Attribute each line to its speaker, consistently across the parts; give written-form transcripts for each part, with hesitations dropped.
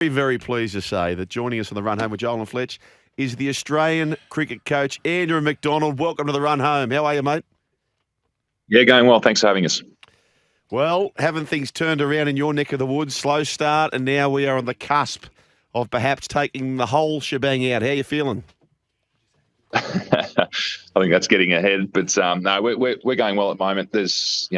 Speaker 1: Very, very pleased to say that joining us on the run home with Joel and Fletch is the Australian cricket coach, Andrew McDonald. Welcome to the run home. How are you, mate?
Speaker 2: Yeah, going well. Thanks for having us.
Speaker 1: Well, haven't things turned around in your neck of the woods? Slow start, and now we are on the cusp of perhaps taking the whole shebang out. How are you feeling?
Speaker 2: I think that's getting ahead, but no, we're going well at the moment. There's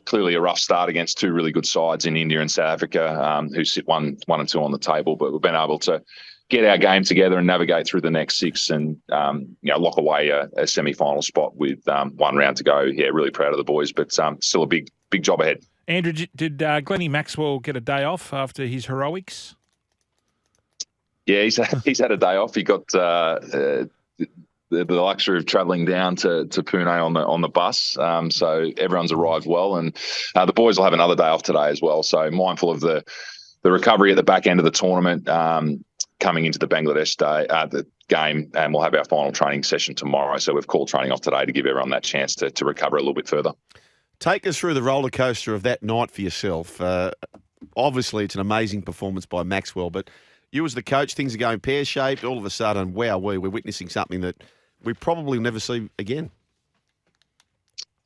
Speaker 2: clearly a rough start against two really good sides in India and South Africa, who sit one and two on the table, but we've been able to get our game together and navigate through the next six and lock away a semi-final spot with one round to go. Yeah, really proud of the boys, but still a big job ahead.
Speaker 3: Andrew, did Glenn Maxwell get a day off after his heroics?
Speaker 2: Yeah, he's had a day off. He got the luxury of travelling down to Pune on the bus. So everyone's arrived well, and the boys will have another day off today as well. So mindful of the recovery at the back end of the tournament, coming into the Bangladesh the game, and we'll have our final training session tomorrow. So we've called training off today to give everyone that chance to recover a little bit further.
Speaker 1: Take us through the roller coaster of that night for yourself. Obviously, it's an amazing performance by Maxwell, but you as the coach, things are going pear-shaped. All of a sudden, wow, we're witnessing something that we probably never see again.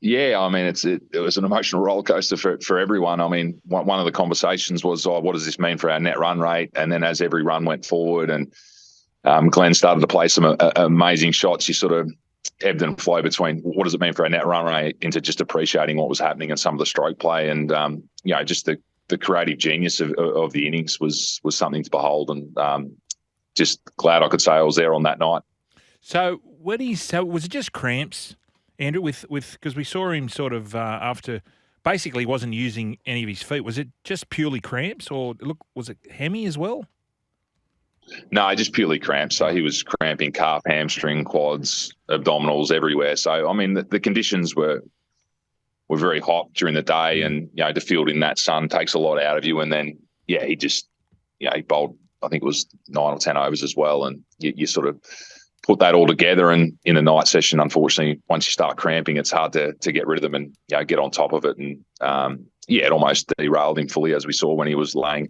Speaker 2: Yeah, I mean, it was an emotional roller coaster for everyone. I mean, one of the conversations was, what does this mean for our net run rate? And then as every run went forward and Glenn started to play some amazing shots, you sort of ebbed and flowed between what does it mean for our net run rate into just appreciating what was happening and some of the stroke play. And, just the creative genius of the innings was something to behold. And just glad I could say I was there on that night.
Speaker 3: So was it just cramps, Andrew, with because we saw him sort of after basically wasn't using any of his feet. Was it just purely cramps, or was it hemi as well?
Speaker 2: No, just purely cramps. So he was cramping calf, hamstring, quads, abdominals, everywhere. So I mean, the conditions were very hot during the day, and to field in that sun takes a lot out of you. And then he just he bowled, I think it was 9 or 10 overs as well, and you sort of put that all together, and in a night session, unfortunately, once you start cramping, it's hard to get rid of them and get on top of it. And it almost derailed him fully, as we saw when he was laying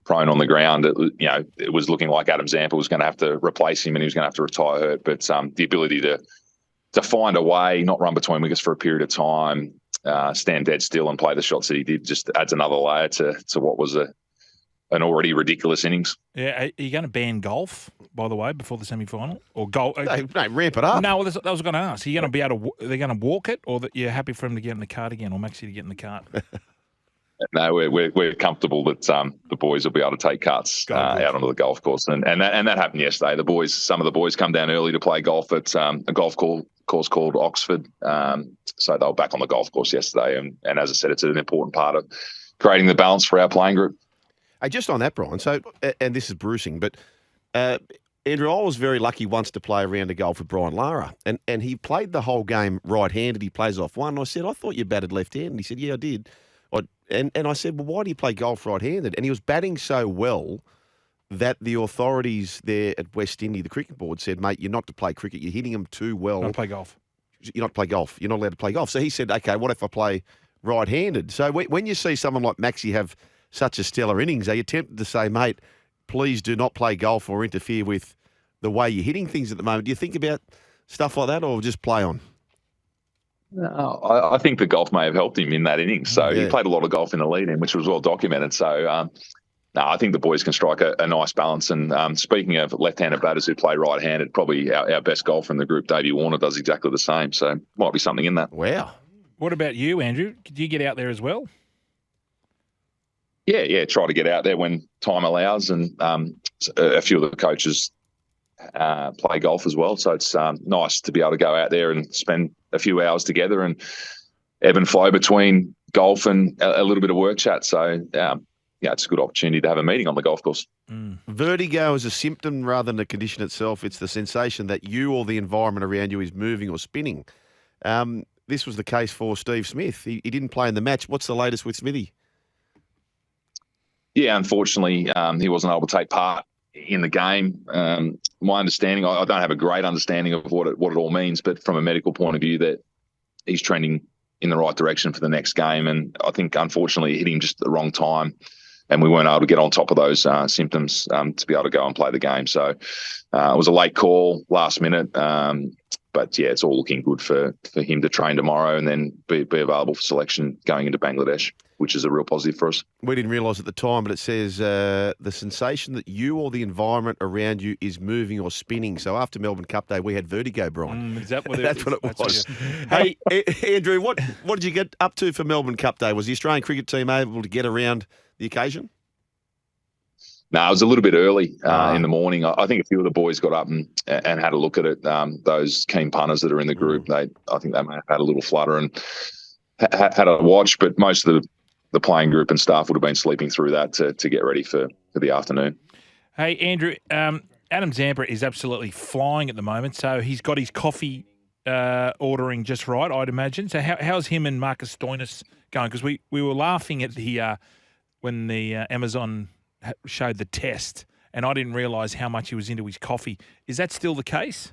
Speaker 2: prone on the ground. It was looking like Adam Zampa was going to have to replace him, and he was going to have to retire hurt. But the ability to find a way, not run between wickets for a period of time, stand dead still and play the shots that he did, just adds another layer to what was an already ridiculous innings.
Speaker 3: Yeah, are you going to ban golf, by the way, before the semi-final? Or golf?
Speaker 1: No, ramp it up.
Speaker 3: No, well, I was going to ask. Are you going to be able to? They're going to walk it, or that you're happy for him to get in the cart again, or Maxie to get in the cart?
Speaker 2: No, we're comfortable that the boys will be able to take carts out onto the golf course, and that happened yesterday. Some of the boys come down early to play golf at a golf course called Oxford, so they were back on the golf course yesterday. And as I said, it's an important part of creating the balance for our playing group.
Speaker 1: Hey, just on that, Brian, so, and this is bruising, but Andrew, I was very lucky once to play a round of golf with Brian Lara, and he played the whole game right-handed. He plays off one. And I said, I thought you batted left-handed. He said, yeah, I did. And I said, well, why do you play golf right-handed? And he was batting so well that the authorities there at West Indy, the cricket board, said, mate, you're not to play cricket. You're hitting them too well.
Speaker 3: Not play golf.
Speaker 1: You're not to play golf. You're not allowed to play golf. So he said, okay, what if I play right-handed? So when you see someone like Maxie have such a stellar innings, are you tempted to say, mate, please do not play golf or interfere with the way you're hitting things at the moment? Do you think about stuff like that, or just play on?
Speaker 2: No, I think the golf may have helped him in that innings. So he played a lot of golf in the lead-in, which was well documented. So I think the boys can strike a nice balance. And speaking of left-handed batters who play right-handed, probably our best golfer in the group, Davey Warner, does exactly the same. So might be something in that.
Speaker 1: Wow.
Speaker 3: What about you, Andrew? Did you get out there as well?
Speaker 2: Yeah, try to get out there when time allows. And a few of the coaches play golf as well. So it's nice to be able to go out there and spend a few hours together and ebb and flow between golf and a little bit of work chat. So, it's a good opportunity to have a meeting on the golf course.
Speaker 1: Vertigo is a symptom rather than a condition itself. It's the sensation that you or the environment around you is moving or spinning. This was the case for Steve Smith. He didn't play in the match. What's the latest with Smithy?
Speaker 2: Yeah, unfortunately, he wasn't able to take part in the game. My understanding, I don't have a great understanding of what it all means, but from a medical point of view, that he's trending in the right direction for the next game. And I think, unfortunately, it hit him just at the wrong time we weren't able to get on top of those symptoms to be able to go and play the game. So it was a late call, last minute. But yeah, it's all looking good for him to train tomorrow and then be available for selection going into Bangladesh, which is a real positive for us.
Speaker 1: We didn't realise at the time, but it says the sensation that you or the environment around you is moving or spinning. So after Melbourne Cup Day, we had vertigo, Brian.
Speaker 3: Is that what
Speaker 1: That's what it was. Hey, Andrew, what did you get up to for Melbourne Cup Day? Was the Australian cricket team able to get around the occasion?
Speaker 2: No, it was a little bit early in the morning. I think a few of the boys got up and had a look at it. Those keen punters that are in the group, I think they may have had a little flutter and had a watch, but most of the playing group and staff would have been sleeping through that to get ready for the afternoon.
Speaker 3: Hey, Andrew, Adam Zampa is absolutely flying at the moment, so he's got his coffee ordering just right, I'd imagine. So how's him and Marcus Stoinis going? Because we were laughing at when the Amazon showed the test, and I didn't realise how much he was into his coffee. Is that still the case?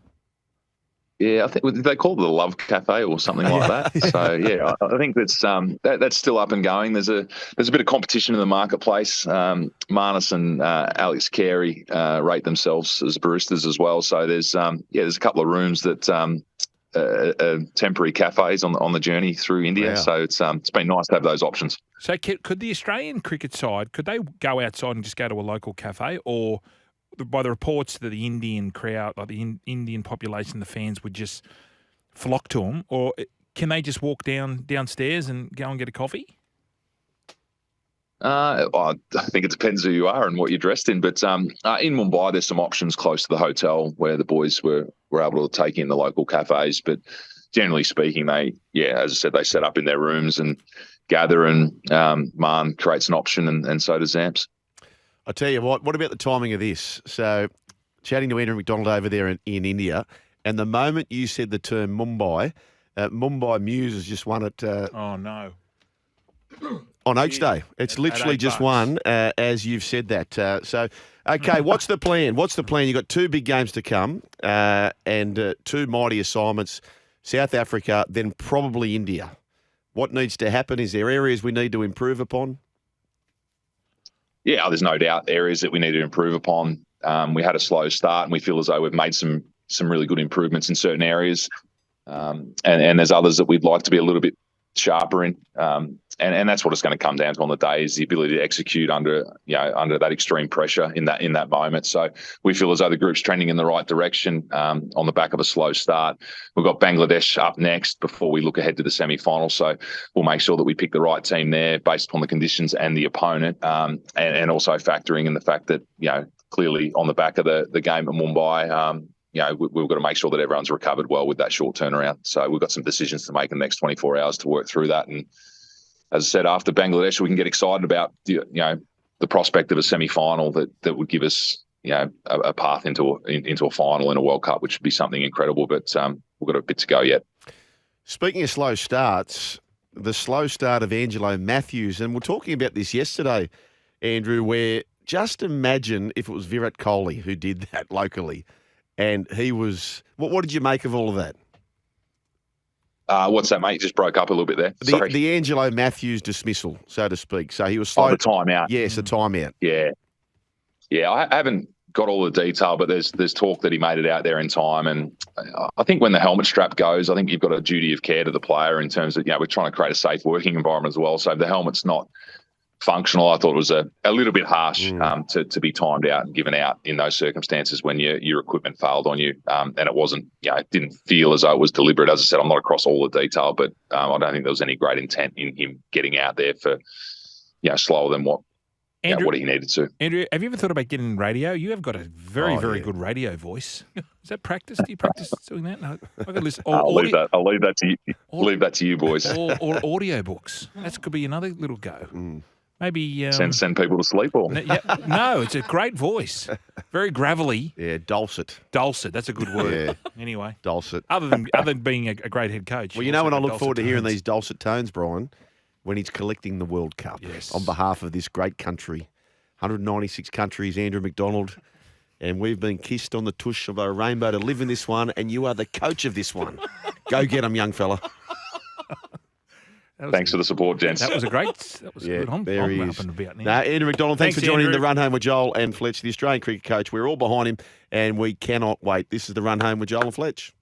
Speaker 2: Yeah, I think they call it the Love Cafe or something like that. So yeah, I think that's still up and going. There's a bit of competition in the marketplace. Marnus and Alex Carey rate themselves as baristas as well. So there's a couple of rooms that temporary cafes on the journey through India.
Speaker 1: Wow.
Speaker 2: So it's been nice to have those options.
Speaker 3: So could the Australian cricket side, could they go outside and just go to a local cafe, or by the reports that the Indian crowd, like the Indian population, the fans would just flock to them, or can they just walk downstairs and go and get a coffee?
Speaker 2: I think it depends who you are and what you're dressed in. But in Mumbai, there's some options close to the hotel where the boys were able to take in the local cafes. But generally speaking, as I said, they set up in their rooms and gather, and Marn creates an option, and so does Zamps.
Speaker 1: I tell you what about the timing of this? So, chatting to Andrew McDonald over there in India, and the moment you said the term Mumbai, Mumbai Muse has just won it.
Speaker 3: Oh, no.
Speaker 1: On H Day. It's literally just
Speaker 3: $8.
Speaker 1: won, as you've said that. So, okay, what's the plan? You've got two big games to come and two mighty assignments, South Africa, then probably India. What needs to happen? Is there areas we need to improve upon?
Speaker 2: Yeah, there's no doubt areas that we need to improve upon. We had a slow start, and we feel as though we've made some really good improvements in certain areas. And there's others that we'd like to be a little bit sharper in. And that's what it's going to come down to on the day, is the ability to execute under that extreme pressure in that moment. So we feel as though the group's trending in the right direction on the back of a slow start. We've got Bangladesh up next before we look ahead to the semi-final. So we'll make sure that we pick the right team there based upon the conditions and the opponent, and also factoring in the fact that, clearly on the back of the game at Mumbai, we've got to make sure that everyone's recovered well with that short turnaround. So we've got some decisions to make in the next 24 hours to work through that. And as I said, after Bangladesh, we can get excited about the prospect of a semi-final that would give us a path into a final in a World Cup, which would be something incredible. But we've got a bit to go yet.
Speaker 1: Speaking of slow starts, the slow start of Angelo Matthews, and we're talking about this yesterday, Andrew, where just imagine if it was Virat Kohli who did that locally. And he was. What did you make of all of that?
Speaker 2: What's that, mate? You just broke up a little bit there. Sorry.
Speaker 1: The Angelo Matthews dismissal, so to speak. So he was slow.
Speaker 2: Oh, the timeout.
Speaker 1: Yes, a timeout.
Speaker 2: Yeah. I haven't got all the detail, but there's talk that he made it out there in time. And I think when the helmet strap goes, I think you've got a duty of care to the player in terms of we're trying to create a safe working environment as well. So if the helmet's not functional, I thought it was a little bit harsh to be timed out and given out in those circumstances when your equipment failed on you, and it wasn't, it didn't feel as though it was deliberate. As I said, I'm not across all the detail, but I don't think there was any great intent in him getting out there for slower than what
Speaker 3: Andrew,
Speaker 2: what he needed to.
Speaker 3: Andrew, have you ever thought about getting radio? You have got a very good radio voice. Is that practice? Do you practice doing that? No, I got to listen.
Speaker 2: I'll leave that to you. Leave that to you, boys.
Speaker 3: Or audio books. That could be another little go. Maybe
Speaker 2: send people to sleep, or
Speaker 3: no, it's a great voice, very gravelly.
Speaker 1: Yeah, dulcet.
Speaker 3: Dulcet, that's a good word. Yeah. Anyway,
Speaker 1: dulcet.
Speaker 3: Other than being a great head coach.
Speaker 1: Well, when I look forward to hearing these dulcet tones, Brian, when he's collecting the World Cup on behalf of this great country, 196 countries. Andrew McDonald, and we've been kissed on the tush of a rainbow to live in this one, and you are the coach of this one. Go get him, young fella.
Speaker 2: Thanks for the support, gents.
Speaker 3: That was a great. That was
Speaker 1: Yeah,
Speaker 3: good. I'm
Speaker 1: there he
Speaker 3: up
Speaker 1: is.
Speaker 3: and about now.
Speaker 1: Now, Andrew McDonald, thanks
Speaker 3: Thanks,
Speaker 1: for joining
Speaker 3: Andrew.
Speaker 1: the Run Home with Joel and Fletch, the Australian cricket coach. We're all behind him, and we cannot wait. This is the Run Home with Joel and Fletch.